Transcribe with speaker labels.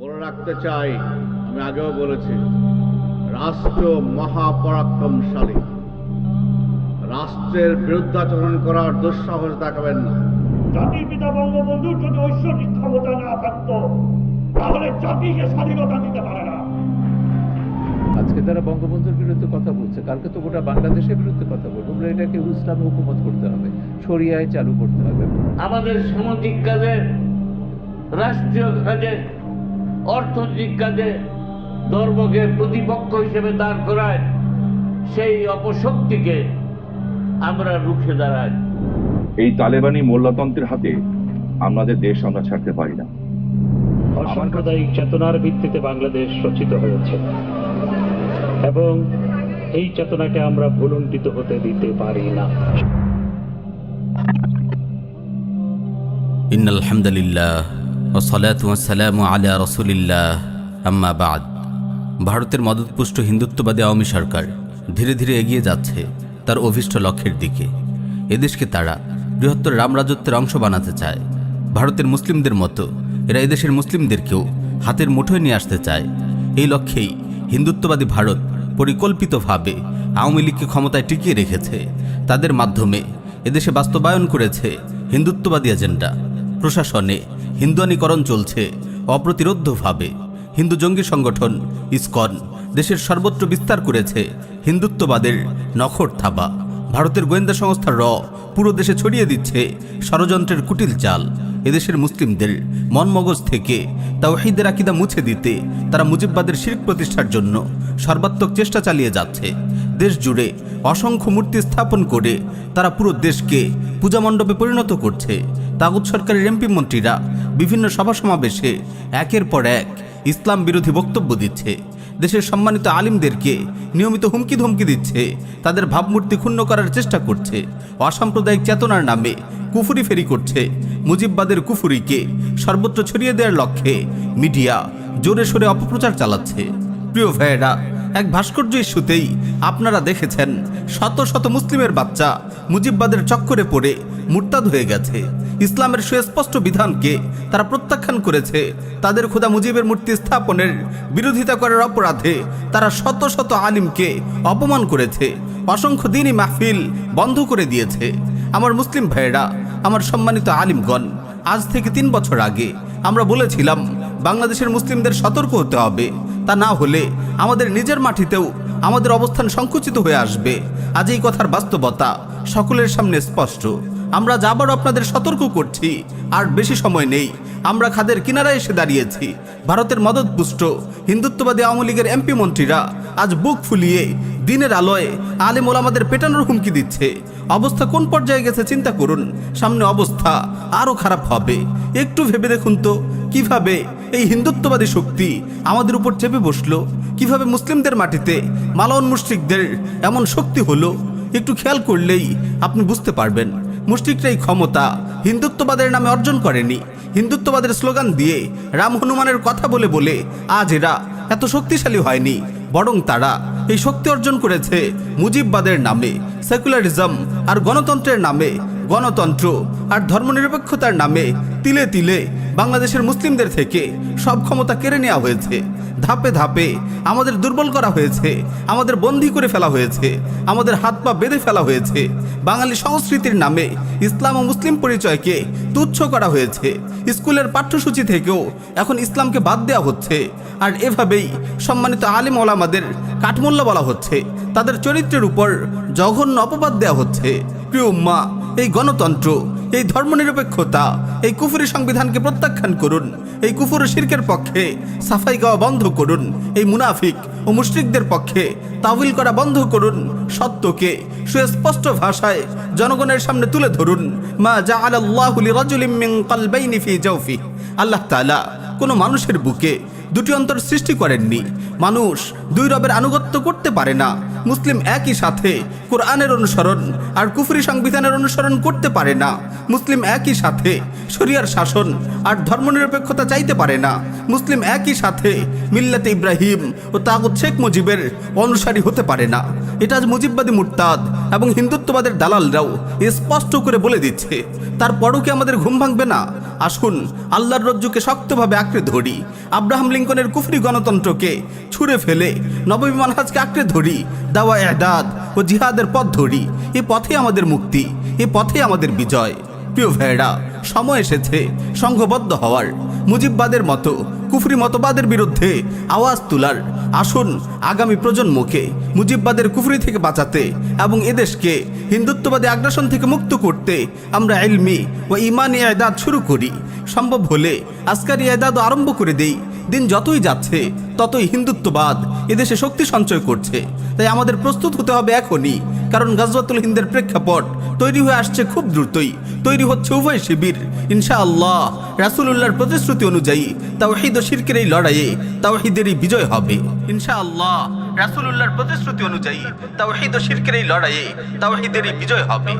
Speaker 1: বলে রাখতে চাই, আমি আগেও বলেছি, রাষ্ট্র মহাপরাক্রমশালী। রাষ্ট্রের বিরুদ্ধাচরণ করার দুঃসাহস দেখাবেন না।
Speaker 2: জাতির পিতা বঙ্গবন্ধুর যদি ঐশ্বরিক ক্ষমতা না থাকতো তাহলে জাতিকে স্বাধীনতা দিতে পারে না।
Speaker 3: আজকে তারা বঙ্গবন্ধুর বিরুদ্ধে কথা বলছে, কালকে তো গোটা বাংলাদেশের বিরুদ্ধে কথা বলবো। আমরা এটাকে ইসলামে হুকুমত করতে হবে, শরিয়ায় চালু করতে হবে।
Speaker 4: আমাদের সামাজিক কাজে, রাষ্ট্রীয় কাজে, অর্থনৈতিক কাজে ধর্মকে প্রতিপক্ষ হিসেবে দাঁড় করায় সেই অপশক্তিকে আমরা রুখে দাঁড়াই।
Speaker 5: এই তালেবানি মোল্লাতন্ত্রের হাতে আমাদের দেশ আমরা ছাড়তে পারি না।
Speaker 2: অসাম্প্রদায়িক চেতনার ভিত্তিতে বাংলাদেশ রচিত হয়েছে এবং এই চেতনাকে আমরা ভুলুণ্ঠিত হতে দিতে পারি না।
Speaker 6: ইন্নাল হামদুলিল্লাহ ওয়া সালাতু ওয়া সালামু আলা রাসূলিল্লাহ, আম্মা বাদ। ভারতের মদতপুষ্ট হিন্দুত্ববাদী আওয়ামী সরকার ধীরে ধীরে এগিয়ে যাচ্ছে তার অভীষ্ট লক্ষ্যের দিকে। এদেশকে তারা বৃহত্তর রামরাজত্বের অংশ বানাতে চায়। ভারতের মুসলিমদের মতো এরা এদেশের মুসলিমদেরকেও হাতের মুঠোয় নিয়ে আসতে চায়। এই লক্ষ্যেই হিন্দুত্ববাদী ভারত পরিকল্পিতভাবে আওয়ামী লীগকে ক্ষমতায় টিকিয়ে রেখেছে। তাদের মাধ্যমে এদেশে বাস্তবায়ন করেছে হিন্দুত্ববাদী এজেন্ডা। প্রশাসনে হিন্দুয়ানীকরণ চলছে অপ্রতিরোধ্যভাবে। হিন্দু জঙ্গি সংগঠন ইসকন দেশের সর্বত্র বিস্তার করেছে হিন্দুত্ববাদের নখর থাবা। ভারতের গোয়েন্দা সংস্থা র পুরো দেশে ছড়িয়ে দিচ্ছে ষড়যন্ত্রের কুটিল চাল। এদেশের মুসলিমদের মন মগজ থেকে তাওহীদের আকীদা মুছে দিতে তারা মুজিববাদের শিরক প্রতিষ্ঠার জন্য সর্বাত্মক চেষ্টা চালিয়ে যাচ্ছে। দেশ জুড়ে অসংখ্য মূর্তি স্থাপন করে তারা পুরো দেশকে পূজা মণ্ডপে পরিণত করছে। তাগুত সরকারের এমপি মন্ত্রীরা বিভিন্ন সভা সমাবেশে একের পর এক ইসলাম বিরোধী বক্তব্য দিচ্ছে। দেশের সম্মানিত আলিমদেরকে নিয়মিত হুমকি ধমকি দিচ্ছে, তাদের ভাবমূর্তি ক্ষুণ্ণ করার চেষ্টা করছে, অসাম্প্রদায়িক চেতনার নামে কুফুরি ফেরি করছে। মুজিববাদের কুফুরিকে সর্বত্র ছড়িয়ে দেওয়ার লক্ষ্যে মিডিয়া জোরে সোরে অপপ্রচার চালাচ্ছে। প্রিয় ভাইয়েরা, এক ভাস্কর্য ইস্যুতেই আপনারা দেখেছেন শত শত মুসলিমের বাচ্চা মুজিববাদের চক্করে পড়ে মুরতাদ হয়ে গেছে। ইসলামের সুস্পষ্ট বিধানকে তারা প্রত্যাখ্যান করেছে। তাদের খোদা মুজিবের মূর্তি স্থাপনের বিরোধিতা করার অপরাধে তারা শত শত আলিমকে অপমান করেছে। অসংখ্য দিনই মাহফিল বন্ধ করে দিয়েছে। আমার মুসলিম ভাইয়েরা, আমার সম্মানিত আলিমগণ, আজ থেকে 3 বছর আগে আমরা বলেছিলাম বাংলাদেশের মুসলিমদের সতর্ক হতে হবে। তা না হলে আমাদের নিজের মাটিতেও আমাদের অবস্থান সংকুচিত হয়ে আসবে। আজ এই কথার বাস্তবতা সকলের সামনে স্পষ্ট। আমরা আবারও আপনাদের সতর্ক করছি, আর বেশি সময় নেই। আমরা খাদের কিনারায় এসে দাঁড়িয়েছি। ভারতের মদতপুষ্ট হিন্দুত্ববাদী আওয়ামী লীগের এমপি মন্ত্রীরা আজ বুক ফুলিয়ে দিনের আলোয় আলেম ওলামাদের পেটানোর হুমকি দিচ্ছে। অবস্থা কোন পর্যায়ে গেছে চিন্তা করুন। সামনে অবস্থা আরও খারাপ হবে। একটু ভেবে দেখুন তো, কিভাবে এই হিন্দুত্ববাদী শক্তি আমাদের উপর চেপে বসলো, কিভাবে মুসলিমদের মাটিতে মালাউন মুশরিকদের এমন শক্তি হলো। একটু খেয়াল করলেই আপনি বুঝতে পারবেন। মুশরিকরা এই ক্ষমতা হিন্দুত্ববাদের নামে অর্জন করেনি। হিন্দুত্ববাদের স্লোগান দিয়ে রাম হনুমানের কথা বলে বলে আজ এরা এত শক্তিশালী হয়নি, বরং তারা এই শক্তি অর্জন করেছে মুজিববাদের নামে, সেকুলারিজম আর গণতন্ত্রের নামে। গণতন্ত্র আর ধর্মনিরপেক্ষতার নামে তিলে তিলে বাংলাদেশের মুসলিমদের থেকে সব ক্ষমতা কেড়ে নেওয়া হয়েছে। ধাপে ধাপে আমাদের দুর্বল করা হয়েছে, আমাদের বন্দী করে ফেলা হয়েছে, আমাদের হাত পা বেঁধে ফেলা হয়েছে। বাঙালি সংস্কৃতির নামে ইসলাম ও মুসলিম পরিচয়কে তুচ্ছ করা হয়েছে। স্কুলের পাঠ্যসূচি থেকেও এখন ইসলামকে বাদ দেওয়া হচ্ছে। আর এভাবেই সম্মানিত আলেম ওলামাদের কাঠমোল্লা বলা হচ্ছে, তাদের চরিত্রের উপর জঘন্য অপবাদ দেওয়া হচ্ছে। প্রিয় উম্মাহ, এই গণতন্ত্র, এই ধর্মনিরপেক্ষতা, এই কুফরি সংবিধানকে প্রত্যাখ্যান করুন। এই কুফর ও শিরকের পক্ষে সাফাই গাওয়া বন্ধ করুন। এই মুনাফিক ও মুশরিকদের পক্ষে তাওয়িল করা বন্ধ করুন। সত্যকে সুস্পষ্ট ভাষায় জনগণের সামনে তুলে ধরুন। মা জাআলাল্লাহু লিরাজুলিন মিন কলবাইনি ফি জাওফি। আল্লাহ তাআলা কোনো মানুষের বুকে দুটি অন্তর সৃষ্টি করেননি। মানুষ দুই রবের আনুগত্য করতে পারে না। মুসলিম একই সাথে কোরআনের অনুসরণ আর কুফরি সংবিধানের অনুসরণ করতে পারে না। মুসলিম একই সাথে শরিয়ার শাসন আর ধর্মনিরপেক্ষতা চাইতে পারে না। মুসলিম একই সাথে মিল্লাতে ইব্রাহিম ও তাগুত শেখ মুজিবের অনুসারী হতে পারে না। এটা আজ মুজিববাদী মুরতাদ এবং হিন্দুত্ববাদের দালালরাও স্পষ্ট করে বলে দিচ্ছে। তারপরও কি আমাদের ঘুম ভাঙবে না? আসুন আল্লাহর রজ্জুকে শক্তভাবে আঁকড়ে ধরি, আব্রাহাম লিঙ্কনের কুফরি গণতন্ত্রকে ছুঁড়ে ফেলে নবী মানহাজকে আঁকড়ে ধরি, দাওয়া এদাদ ও জিহাদের পথ ধরি। এ পথে আমাদের মুক্তি, এ পথে আমাদের বিজয়। প্রিয় ভাইয়েরা, সময় এসেছে সংঘবদ্ধ হওয়ার, মুজিববাদের মতো কুফরি মতবাদের বিরুদ্ধে আওয়াজ তোলার। আসুন আগামী প্রজন্মকে মুজিববাদের কুফরি থেকে বাঁচাতে এবং এদেশকে হিন্দুত্ববাদী আগ্রাসন থেকে মুক্ত করতে আমরা ইলমি ও ইমানি ইদাদ শুরু করি। সম্ভব হলে আজকারি ইদাদও আরম্ভ করে দেই। দিন যতই যাচ্ছে ততই হিন্দুত্ববাদ এদেশে শক্তি সঞ্চয় করছে। তাই আমাদের প্রস্তুত হতে হবে এখনই, কারণ গাজওয়াতুল হিন্দের প্রেক্ষাপট তৈরি হয়ে আসছে খুব দ্রুতই। তৈরি হচ্ছে উভয় শিবির। ইনশাআল্লাহ রাসূলুল্লাহর প্রতিশ্রুতি অনুযায়ী তাওহীদ ও শিরকের এই লড়াইয়ে তাওহীদেরই বিজয় হবে। ইনশাআল্লাহ রাসূলুল্লাহর প্রতিশ্রুতি অনুযায়ী তাওহীদ ও শিরকের এই লড়াইয়ে তাওহীদেরই বিজয় হবে।